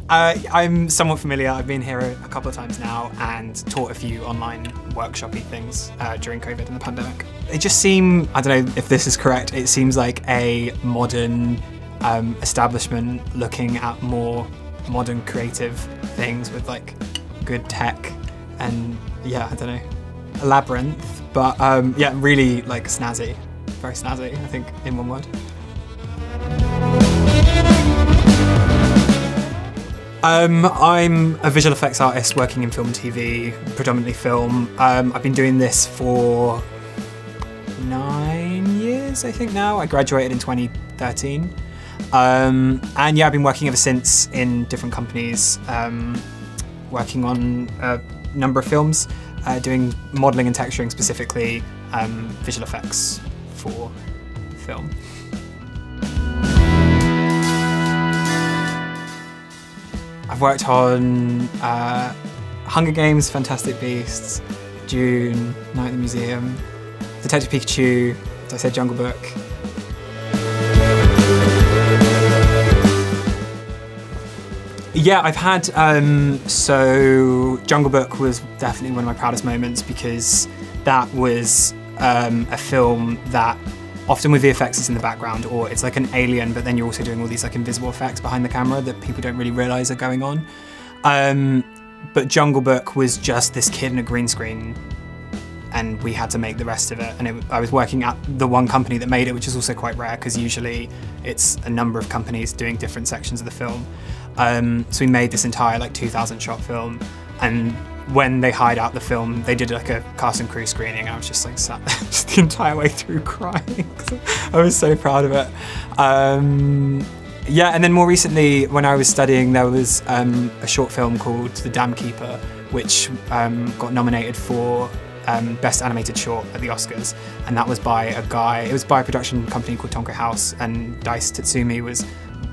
I'm somewhat familiar. I've been here a couple of times now and taught a few online workshop-y things during COVID and the pandemic. It just seemed, I don't know if this is correct, it seems like a modern establishment looking at more modern creative things with like good tech and yeah, I don't know, a labyrinth, but yeah, really like snazzy, very snazzy, I think, in one word. I'm a visual effects artist working in film and TV, predominantly film. I've been doing this for 9 years, I think now. I graduated in 2013. And yeah, I've been working ever since in different companies, working on a number of films, doing modeling and texturing, specifically visual effects for film. I've worked on Hunger Games, Fantastic Beasts, Dune, Night at the Museum, Detective Pikachu, as I said, Jungle Book. Yeah, I've had, so Jungle Book was definitely one of my proudest moments because that was a film that often with VFX is in the background, or it's like an alien, but then you're also doing all these like invisible effects behind the camera that people don't really realize are going on. But Jungle Book was just this kid in a green screen and we had to make the rest of it. And I was working at the one company that made it, which is also quite rare because usually it's a number of companies doing different sections of the film. So we made this entire like 2,000 shot film, and when they hired out the film, they did like a cast and crew screening. I was just like sat there just the entire way through crying. I was so proud of it. Yeah, and then more recently, when I was studying, there was a short film called The Dam Keeper, which got nominated for Best Animated Short at the Oscars, and that was by a guy, it was by a production company called Tonko House, and Dice Tatsumi was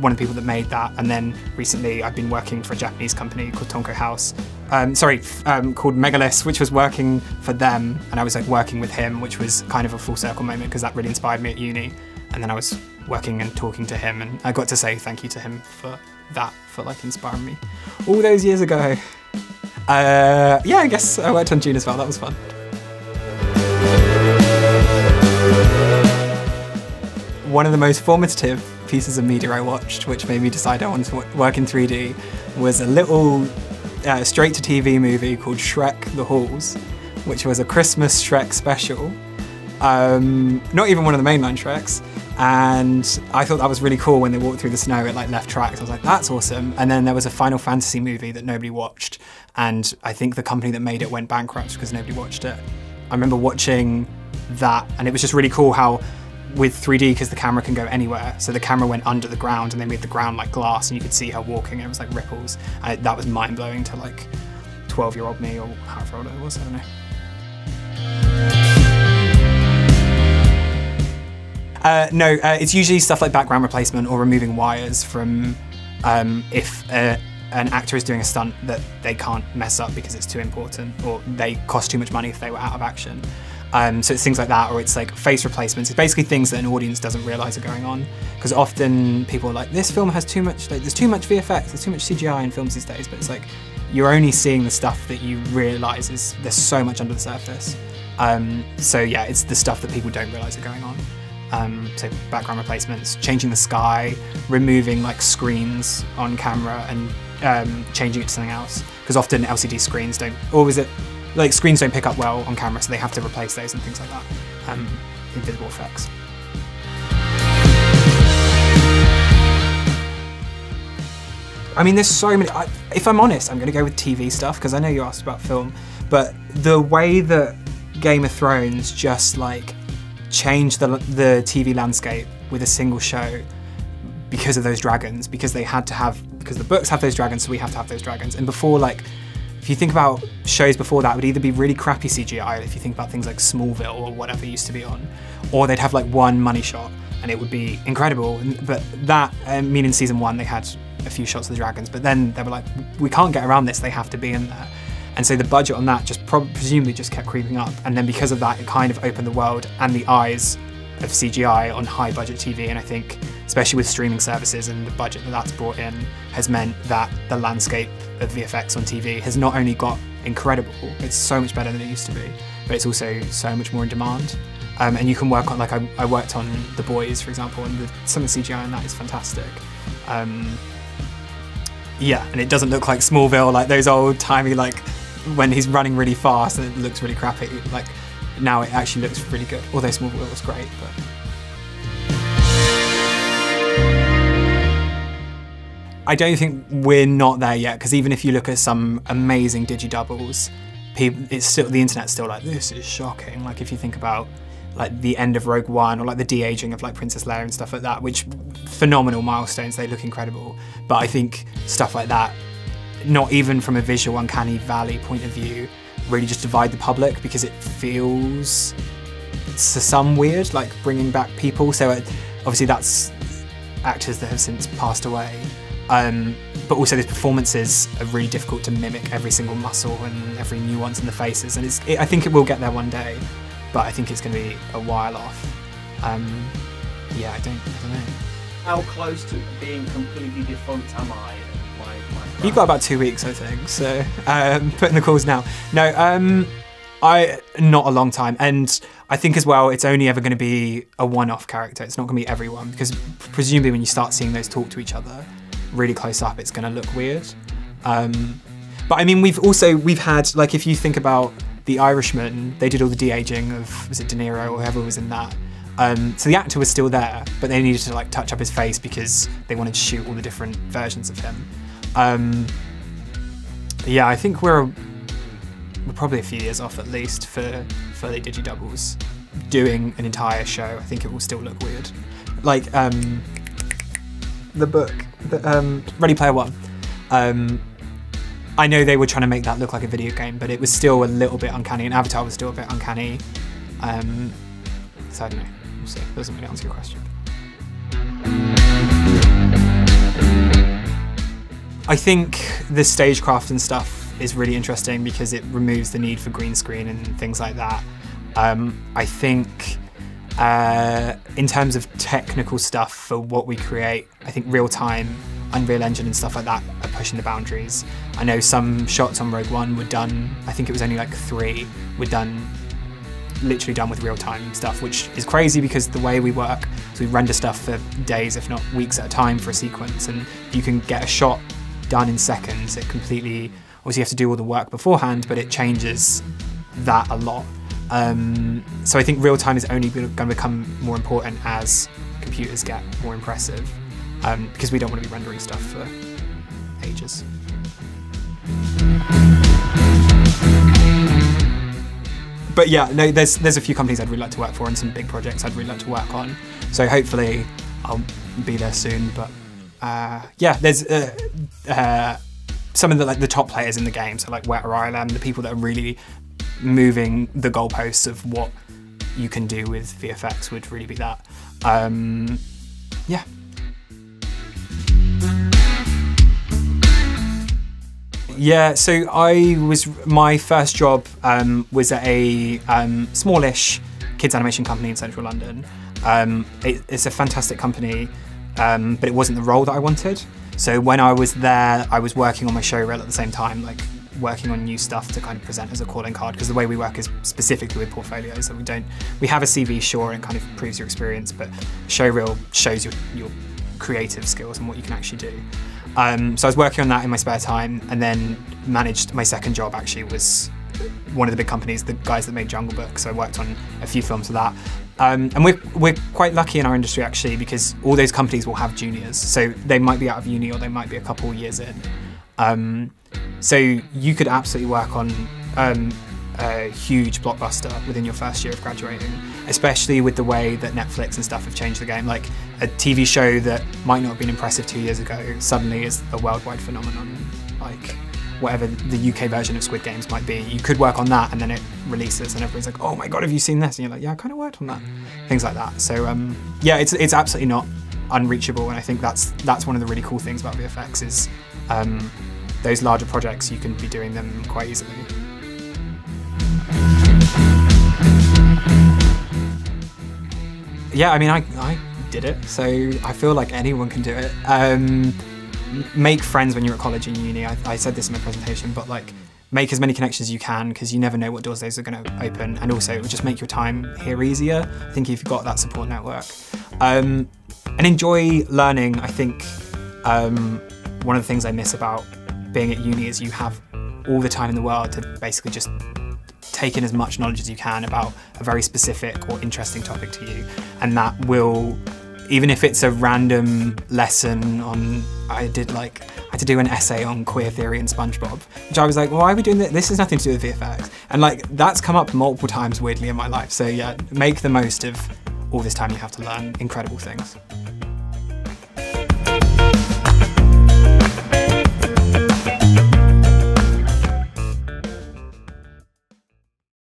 one of the people that made that. And then recently I've been working for a Japanese company called Tonko House, called Megalith, which was working for them, and I was like working with him, which was kind of a full circle moment because that really inspired me at uni. And then I was working and talking to him, and I got to say thank you to him for that, for like inspiring me all those years ago. Yeah, I guess I worked on Dune as well, that was fun. One of the most formative pieces of media I watched, which made me decide I wanted to work in 3D, was a little straight-to-TV movie called Shrek The Halls, which was a Christmas Shrek special. Not even one of the mainline Shreks. And I thought that was really cool when they walked through the snow, it like left tracks. I was like, that's awesome. And then there was a Final Fantasy movie that nobody watched. And I think the company that made it went bankrupt because nobody watched it. I remember watching that, and it was just really cool how with 3D, because the camera can go anywhere, so the camera went under the ground and they made the ground like glass and you could see her walking and it was like ripples. And that was mind-blowing to like 12-year-old me, or however old I was, I don't know. No, it's usually stuff like background replacement or removing wires from if an actor is doing a stunt that they can't mess up because it's too important, or they cost too much money if they were out of action. So it's things like that, or it's like face replacements. It's basically things that an audience doesn't realise are going on. Because often people are like, this film has too much, like, there's too much VFX, there's too much CGI in films these days, but it's like, you're only seeing the stuff that you realise is, there's so much under the surface. So yeah, it's the stuff that people don't realise are going on. So background replacements, changing the sky, removing like screens on camera and changing it to something else. Because often LCD screens don't, or is it, like screens don't pick up well on camera, so they have to replace those and things like that. Invisible effects. I mean, there's so many, if I'm honest, I'm gonna go with TV stuff, because I know you asked about film, but the way that Game of Thrones just like changed the TV landscape with a single show because of those dragons, because they had to have, because the books have those dragons, so we have to have those dragons. And before, like, if you think about shows before that, it would either be really crappy CGI, if you think about things like Smallville or whatever used to be on, or they'd have like one money shot and it would be incredible. But that, I mean, in season 1 they had a few shots of the dragons, but then they were like, we can't get around this, they have to be in there. And so the budget on that just presumably just kept creeping up. And then because of that, it kind of opened the world and the eyes of CGI on high budget TV, and I think especially with streaming services and the budget that that's brought in has meant that the landscape of VFX on TV has not only got incredible, it's so much better than it used to be, but it's also so much more in demand. And you can work on, like I worked on The Boys, for example, and some of the CGI in that is fantastic. Yeah, and it doesn't look like Smallville, like those old timey, like when he's running really fast and it looks really crappy. Like now it actually looks really good, although Smallville was great. But I don't think we're not there yet, because even if you look at some amazing digi-doubles, it's still, the internet's still like, this is shocking. Like if you think about like the end of Rogue One, or like the de-aging of like Princess Leia and stuff like that, which phenomenal milestones, they look incredible. But I think stuff like that, not even from a visual uncanny valley point of view, really just divide the public, because it feels to some weird, like bringing back people. So obviously that's actors that have since passed away. But also these performances are really difficult to mimic every single muscle and every nuance in the faces, and I think it will get there one day, but I think it's going to be a while off. Yeah, I don't know. How close to being completely defunct am I? You've got about 2 weeks, I think, so putting the calls now. No, not a long time, and I think as well it's only ever going to be a one-off character. It's not going to be everyone, because presumably when you start seeing those talk to each other really close up, it's going to look weird. But I mean, we've had, like, if you think about The Irishman, they did all the de-aging of, was it De Niro or whoever was in that. So the actor was still there, but they needed to like touch up his face because they wanted to shoot all the different versions of him. Yeah, I think we're probably a few years off at least for the digi-doubles doing an entire show. I think it will still look weird. Like the book, Ready Player One. I know they were trying to make that look like a video game, but it was still a little bit uncanny, and Avatar was still a bit uncanny. So I don't know, we'll see. That doesn't really answer your question. I think the stagecraft and stuff is really interesting because it removes the need for green screen and things like that. I think in terms of technical stuff for what we create, I think real-time, Unreal Engine and stuff like that are pushing the boundaries. I know some shots on Rogue One were done, I think it was only like 3, were done, literally done with real-time stuff, which is crazy because the way we work, so we render stuff for days, if not weeks at a time for a sequence, and you can get a shot done in seconds. It completely, obviously you have to do all the work beforehand, but it changes that a lot. So I think real-time is only going to become more important as computers get more impressive, because we don't want to be rendering stuff for ages. But yeah, no, there's a few companies I'd really like to work for and some big projects I'd really like to work on. So hopefully I'll be there soon. But yeah, there's some of the top players in the game, so like Weta ILM, the people that are really moving the goalposts of what you can do with VFX would really be that. Yeah. Yeah, so my first job was at a smallish kids animation company in central London. It's a fantastic company, but it wasn't the role that I wanted. So when I was there, I was working on my show reel at the same time, like working on new stuff to kind of present as a calling card, because the way we work is specifically with portfolios. So we have a CV, sure, and kind of proves your experience, but show reel shows your creative skills and what you can actually do. So I was working on that in my spare time, and then managed, my second job actually was one of the big companies, the guys that made Jungle Book. So I worked on a few films with that. And we're quite lucky in our industry actually, because all those companies will have juniors. So they might be out of uni or they might be a couple of years in. So you could absolutely work on a huge blockbuster within your first year of graduating, especially with the way that Netflix and stuff have changed the game. Like a TV show that might not have been impressive 2 years ago suddenly is a worldwide phenomenon. Like whatever the UK version of Squid Games might be, you could work on that and then it releases and everyone's like, oh my God, have you seen this? And you're like, yeah, I kind of worked on that. Things like that. So yeah, it's absolutely not unreachable, and I think that's one of the really cool things about VFX is those larger projects, you can be doing them quite easily. yeah, I mean, I did it, so I feel like anyone can do it. Make friends when you're at college and uni. I said this in my presentation, but like, make as many connections as you can, because you never know what doors those are going to open, and also it will just make your time here easier, I think, if you've got that support network. And enjoy learning. I think one of the things I miss about being at uni is you have all the time in the world to basically just take in as much knowledge as you can about a very specific or interesting topic to you, and that will, even if it's a random lesson on, I had to do an essay on queer theory in SpongeBob, which I was like, well, why are we doing this? This has nothing to do with VFX. And like, that's come up multiple times weirdly in my life. So yeah, make the most of all this time you have to learn incredible things.